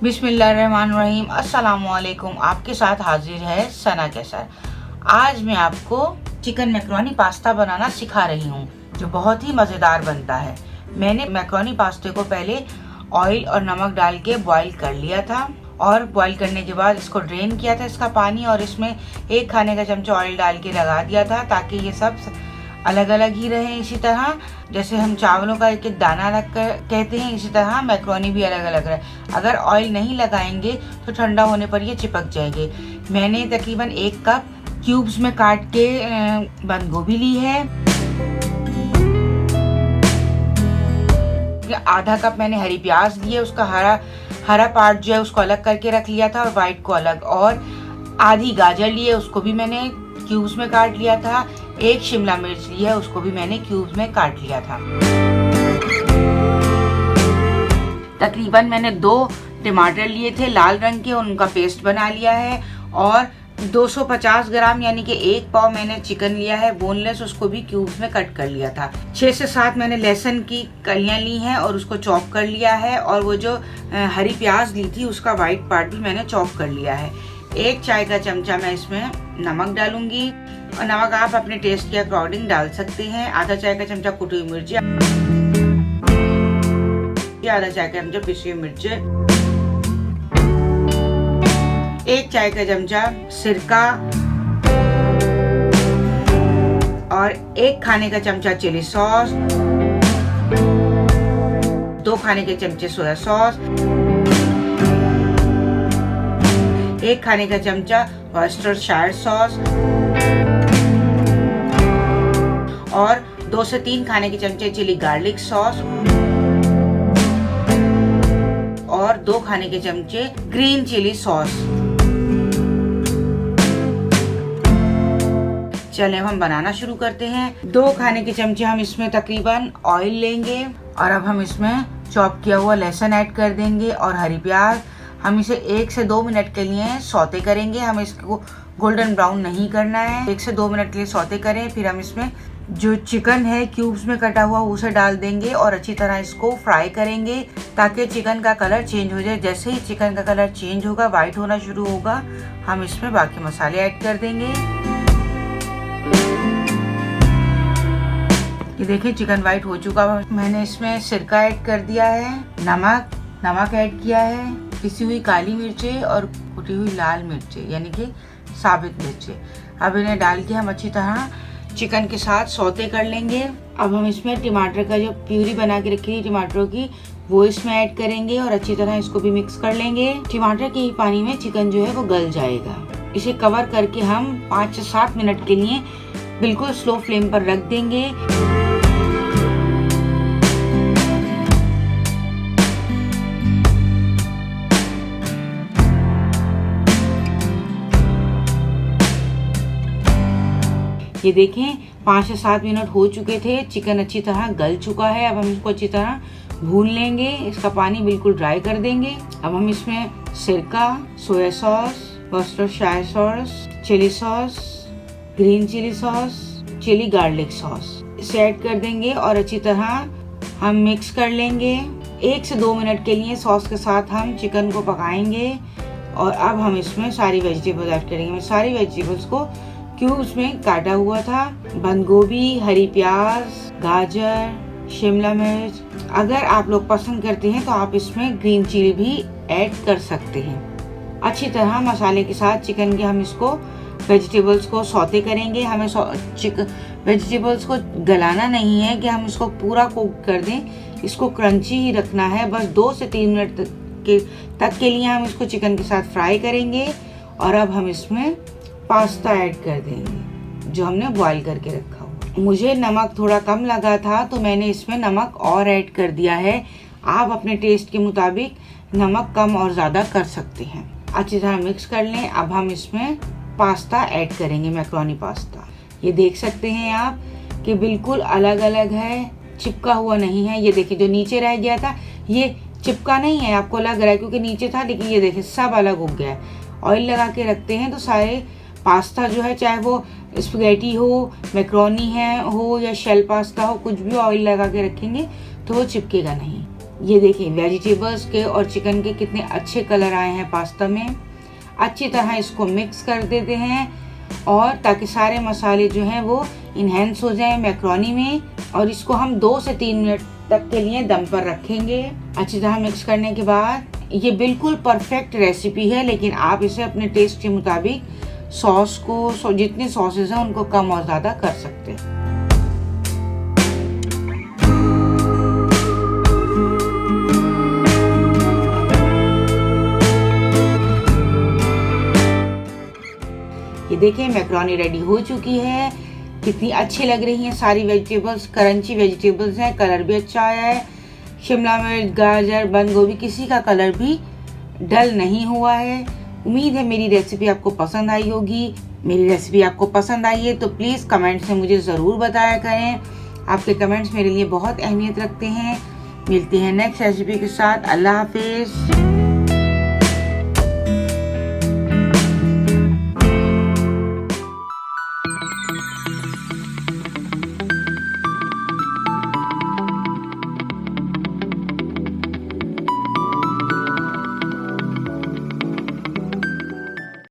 बिस्मिल्लाहिर्रहमानिर्रहीम। अस्सलामुअलैकुम। आपके साथ हाजिर है सना कैसर। आज मैं आपको चिकन मैकरोनी पास्ता बनाना सिखा रही हूँ, जो बहुत ही मज़ेदार बनता है। मैंने मैकरोनी पास्ते को पहले ऑयल और नमक डाल के बॉईल कर लिया था, और बॉईल करने के बाद इसको ड्रेन किया था इसका पानी, और इसमें 1 खाने का चमचा ऑयल डाल के लगा दिया था, ताकि ये सब अलग अलग ही रहे। इसी तरह जैसे हम चावलों का एक एक दाना अलग कहते हैं, इसी तरह मैक्रोनी भी अलग अलग रहे। अगर ऑयल नहीं लगाएंगे तो ठंडा होने पर ये चिपक जाएंगे। मैंने तकरीबन 1 कप क्यूब्स में काट के बंद गोभी ली है। आधा कप मैंने हरी प्याज ली है, उसका हरा पार्ट जो है उसको अलग करके रख लिया था, और वाइट को अलग। और आधी गाजर ली है, उसको भी मैंने क्यूब्स में काट लिया था। 1 शिमला मिर्च ली है, उसको भी मैंने क्यूब्स में काट लिया था। तकरीबन मैंने 2 टमाटर लिए थे लाल रंग के, उनका पेस्ट बना लिया है। और 250 ग्राम यानी कि 1 पाव मैंने चिकन लिया है बोनलेस, उसको भी क्यूब्स में कट कर लिया था। 6 से 7 मैंने लहसुन की कलियां ली हैं और उसको चॉप कर लिया है। और वो जो हरी प्याज ली थी उसका वाइट पार्ट भी मैंने चॉप कर लिया है। 1 चाय का चमचा मैं इसमें नमक डालूंगी, और नमक आप अपने टेस्ट के अकॉर्डिंग डाल सकते हैं। आधा चाय का चमचा कुटी हुई मिर्ची, आधा चाय का चमचा पिसी हुई मिर्च, 1 चाय का चमचा सिरका, और 1 खाने का चमचा चिली सॉस, 2 खाने के चमचे सोया सॉस, 1 खाने का चमचा वर्सेस्टरशायर सॉस, और 2 से 3 खाने के चमचे चिली गार्लिक सॉस, और 2 खाने के चमचे ग्रीन चिली सॉस। चलिए हम बनाना शुरू करते हैं। 2 खाने के चमचे हम इसमें तकरीबन ऑयल लेंगे, और अब हम इसमें चॉप किया हुआ लहसुन ऐड कर देंगे और हरी प्याज। हम इसे 1 से 2 मिनट के लिए सौते करेंगे। हम इसको गोल्डन ब्राउन नहीं करना है। 1 से 2 मिनट के लिए सौते करें। फिर हम इसमें जो चिकन है क्यूब्स में कटा हुआ उसे डाल देंगे और अच्छी तरह इसको फ्राई करेंगे, ताकि चिकन का कलर चेंज हो जाए। जैसे ही चिकन का कलर चेंज होगा, वाइट होना शुरू होगा, हम इसमें बाकी मसाले ऐड कर देंगे। ये देखिए चिकन वाइट हो चुका है। मैंने इसमें सिरका ऐड कर दिया है, नमक ऐड किया है, पिसी हुई काली मिर्चें और कुटी हुई लाल मिर्चें यानी कि साबित मिर्चें। अब इन्हें डाल के हम अच्छी तरह चिकन के साथ सौते कर लेंगे। अब हम इसमें टमाटर का जो प्यूरी बना के रखी है टमाटरों की, वो इसमें ऐड करेंगे और अच्छी तरह इसको भी मिक्स कर लेंगे। टमाटर के ही पानी में चिकन जो है वो गल जाएगा। इसे कवर करके हम 5 से 7 मिनट के लिए बिल्कुल स्लो फ्लेम पर रख देंगे। ये देखें 5 से 7 मिनट हो चुके थे, चिकन अच्छी तरह गल चुका है। अब हम इसको अच्छी तरह भून लेंगे, इसका पानी बिल्कुल ड्राई कर देंगे। अब हम इसमें सिरका, soya sauce, Worcestershire sauce, chilli sauce, green chilli sauce, chilli garlic sauce इसे ऐड कर देंगे और अच्छी तरह हम मिक्स कर लेंगे। 1 से 2 मिनट के लिए सॉस के साथ हम चिकन को पकाएंगे। और अब हम इसमें सारी वेजिटेबल्स ऐड करेंगे। मैं सारी वेजिटेबल्स को क्यूब्स में काटा हुआ था, बंद गोभी, हरी प्याज, गाजर, शिमला मिर्च। अगर आप लोग पसंद करते हैं तो आप इसमें ग्रीन चिली भी ऐड कर सकते हैं। अच्छी तरह मसाले के साथ चिकन के हम इसको वेजिटेबल्स को सौते करेंगे। हमें वेजिटेबल्स को गलाना नहीं है कि हम इसको पूरा कुक कर दें, इसको क्रंची ही रखना है। बस 2 से 3 मिनट तक के लिए हम इसको चिकन के साथ फ्राई करेंगे। और अब हम इसमें पास्ता ऐड कर देंगे जो हमने बॉईल करके रखा हुआ। मुझे नमक थोड़ा कम लगा था तो मैंने इसमें नमक और ऐड कर दिया है। आप अपने टेस्ट के मुताबिक नमक कम और ज़्यादा कर सकते हैं। अच्छी तरह मिक्स कर लें। अब हम इसमें पास्ता ऐड करेंगे, मैक्रोनी पास्ता। ये देख सकते हैं आप कि बिल्कुल अलग अलग है, चिपका हुआ नहीं है। ये देखिए जो नीचे रह गया था ये चिपका नहीं है, आपको लग रहा है क्योंकि नीचे था, लेकिन ये देखिए सब अलग हो गया है। ऑयल लगा के रखते हैं तो सारे पास्ता जो है, चाहे वो स्पैगेटी हो, मैक्रोनी हो या शेल पास्ता हो, कुछ भी ऑयल लगा के रखेंगे तो वो चिपकेगा नहीं। ये देखिए वेजिटेबल्स के और चिकन के कितने अच्छे कलर आए हैं पास्ता में। अच्छी तरह इसको मिक्स कर देते हैं और ताकि सारे मसाले जो हैं वो इन्हेंस हो जाएं मैक्रोनी में। और इसको हम 2 से 3 मिनट तक के लिए दम पर रखेंगे। अच्छी तरह मिक्स करने के बाद ये बिल्कुल परफेक्ट रेसिपी है, लेकिन आप इसे अपने टेस्ट के मुताबिक सॉस को जितने सॉसेज हैं उनको कम और ज़्यादा कर सकते हैं। ये देखिए मैक्रोनी रेडी हो चुकी है। कितनी अच्छी लग रही हैं सारी वेजिटेबल्स, क्रंची वेजिटेबल्स हैं, कलर भी अच्छा आया है। शिमला मिर्च, गाजर, बंद गोभी किसी का कलर भी डल नहीं हुआ है। उम्मीद है मेरी रेसिपी आपको पसंद आई होगी। मेरी रेसिपी आपको पसंद आई है तो प्लीज़ कमेंट्स में मुझे ज़रूर बताया करें। आपके कमेंट्स मेरे लिए बहुत अहमियत रखते हैं। मिलते हैं नेक्स्ट रेसिपी के साथ। अल्लाह हाफिज़।